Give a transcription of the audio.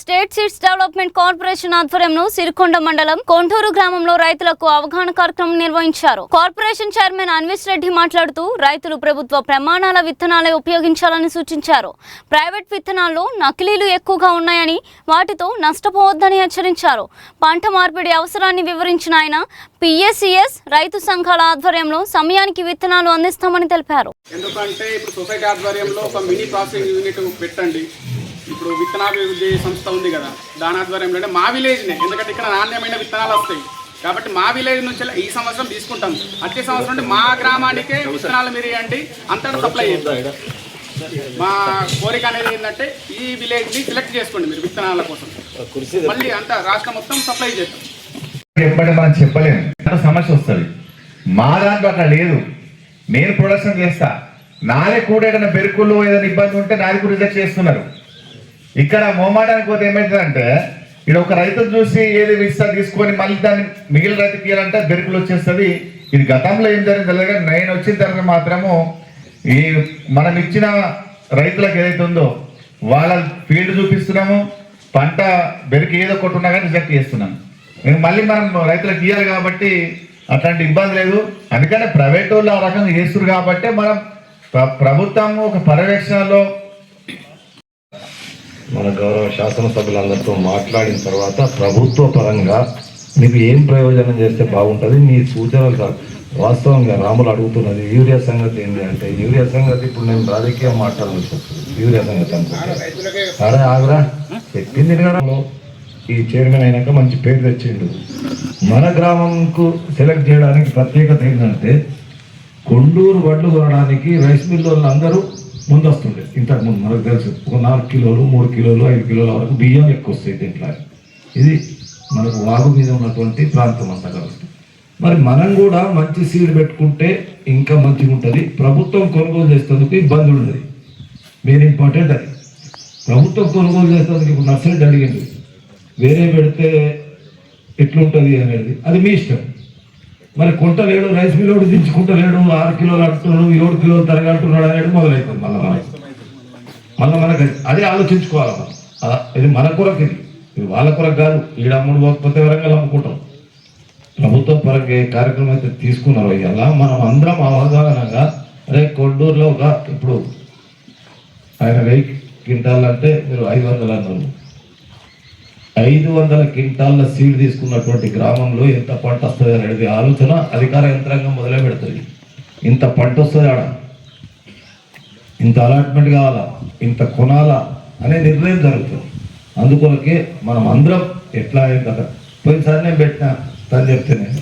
State seeds development corporation ఆధ్వర్యంలో సిరికొండ మండలం contour గ్రామంలో రైతులకు అవగాహన కార్యక్రమం నిర్వహించారు. కార్పొరేషన్ చైర్మన్ అన్విస్ రెడ్డి మాట్లాడుతూ రైతులు ప్రభుత్వ ప్రమాణాల విత్తనాలే ఉపయోగించాలని సూచించారు. ప్రైవేట్ విత్తనాల్లో నకిలీలు ఎక్కువగా ఉన్నాయని వాటితో నష్టపోవద్దని హెచ్చరించారు. పంట మార్పిడి అవసరాన్ని వివరించిన ఆయన పిఎస్సిఎస్ రైతు సంఘాల ఆధ్వర్యంలో సమయానికి విత్తనాలు అందిస్తామని తెలిపారు. ఎందుకంటే ఇప్పుడు సొసైటీ ఆధ్వర్యంలో ఒక మినీ ప్రాసెసింగ్ యూనిట్ పెట్టండి. ఇప్పుడు విత్తనాభివృద్ధి సంస్థ ఉంది కదా, దాని ఆధ్వర్యంలో అంటే మా విలేజ్నే, ఎందుకంటే ఇక్కడ నాణ్యమైన విత్తనాలు వస్తాయి కాబట్టి మా విలేజ్ నుంచి ఈ సంవత్సరం తీసుకుంటాం. వచ్చే సంవత్సరం అంటే మా గ్రామానికే విత్తనాలు మీరు ఇవ్వండి, అంతటా సప్లై చేస్తాం. మా కోరిక అనేది ఏంటంటే ఈ విలేజ్ని సెలెక్ట్ చేసుకోండి మీరు విత్తనాల కోసం, మళ్ళీ అంతా రాష్ట్రం మొత్తం సప్లై చేస్తాం. ఎప్పటి మనం చెప్పలేము, సమస్య వస్తుంది. మా దాంట్లో అట్లా లేదు. నేను ప్రొడక్షన్ చేస్తా, నాదే కూడా ఏదైనా బెరుకులు ఏదైనా ఇబ్బంది ఉంటే నాది కూడా రిజెక్ట్ చేస్తున్నారు. ఇక్కడ మోమాటానికి పోతే ఏమవుతుందంటే ఇక్కడ ఒక రైతును చూసి ఏది విస్తా తీసుకొని మళ్ళీ దాన్ని మిగిలిన రైతుకి ఇవ్వాలంటే బెరుకులు వచ్చేస్తుంది. ఇది గతంలో ఏం జరిగింది కానీ నేను వచ్చిన తర్వాత మాత్రము ఈ మనం ఇచ్చిన రైతులకు ఏదైతే ఉందో వాళ్ళ ఫీల్డ్ చూపిస్తున్నాము, పంట బెరుకు ఏదో ఒకటి ఉన్నా కానీ రిజెక్ట్ చేస్తున్నాము. మళ్ళీ మనం రైతులకు ఇవ్వాలి కాబట్టి అట్లాంటి ఇబ్బంది లేదు. అందుకనే ప్రైవేట్ వాళ్ళు ఆ రకంగా చేస్తున్నారు కాబట్టి మనం ప్రభుత్వం ఒక పర్యవేక్షణలో మన గౌరవ శాసనసభ్యులందరితో మాట్లాడిన తర్వాత ప్రభుత్వ పరంగా మీకు ఏం ప్రయోజనం చేస్తే బాగుంటుంది మీ సూచనలు కాదు. వాస్తవంగా రాములు అడుగుతున్నది యూరియా సంగతి ఏంటి అంటే, యూరియా సంగతి ఇప్పుడు నేను రాజకీయం మాట్లాడాల్సి వస్తుంది. యూరియా సంగతి అనుకుంటే అరే ఆగ్రా చెప్పింది కదా, ఈ చైర్మన్ అయినాక మంచి పేరు తెచ్చిండు. మన గ్రామంకు సెలెక్ట్ చేయడానికి ప్రత్యేకత ఏంటంటే కొండూరు వడ్లు కొనడానికి రైస్ మిల్ వాళ్ళు అందరూ ముందొస్తుండే. ఇంతకుముందు మనకు తెలుసు ఒక 4 కిలోలు 3 కిలోలు 5 కిలోల వరకు బియ్యం ఎక్కువ వస్తాయి దీంట్లో. ఇది మనకు వాగు మీద ఉన్నటువంటి ప్రాంతం అంతా కాబట్టి మరి మనం కూడా మంచి సీడ్ పెట్టుకుంటే ఇంకా మంచిగా ఉంటుంది. ప్రభుత్వం కొనుగోలు చేసేందుకు ఇబ్బంది ఉండదు. మెయిన్ ఇంపార్టెంట్ అది. ప్రభుత్వం కొనుగోలు చేసేందుకు ఇప్పుడు నర్సరీ అడిగింది, వేరే పెడితే ఎట్లుంటుంది అనేది అది మీ ఇష్టం. మరి కొంటలేడు, రైస్ మిల్లోడు దించుకుంటలేడు, 6 కిలోలు అంటున్నాడు, 7 కిలోలు తరగంటున్నాడు అనేది మొదలవుతుంది. మళ్ళీ మనకు అదే ఆలోచించుకోవాలి. ఇది మన కొరకు, ఇది వాళ్ళ కొరకు కాదు. ఈడ అమ్ముడు పోకపోతే వరంగల్ అమ్ముకుంటాం. ప్రభుత్వ పరంగా ఏ కార్యక్రమం అయితే తీసుకున్నారో ఇలా మనం అందరం అవగాహనగా అదే కొండూరులో ఒక ఇప్పుడు ఆయన 1000 క్వింటాలు అంటే మీరు 500 అన్నారు. 500 క్వింటాళ్ళ సీడ్ తీసుకున్నటువంటి గ్రామంలో ఎంత పంట వస్తుంది అనేది ఆలోచన అధికార యంత్రాంగం మొదలే పెడుతుంది. ఇంత పంట వస్తుంది ఆడ, ఇంత అలాట్మెంట్ కావాలా, ఇంత కొనాలా అనే నిర్ణయం జరుగుతుంది. అందుకొరకే మనం అందరం ఎట్లా కదా పోయినసారి నేను పెట్టినా తను చెప్తే నేను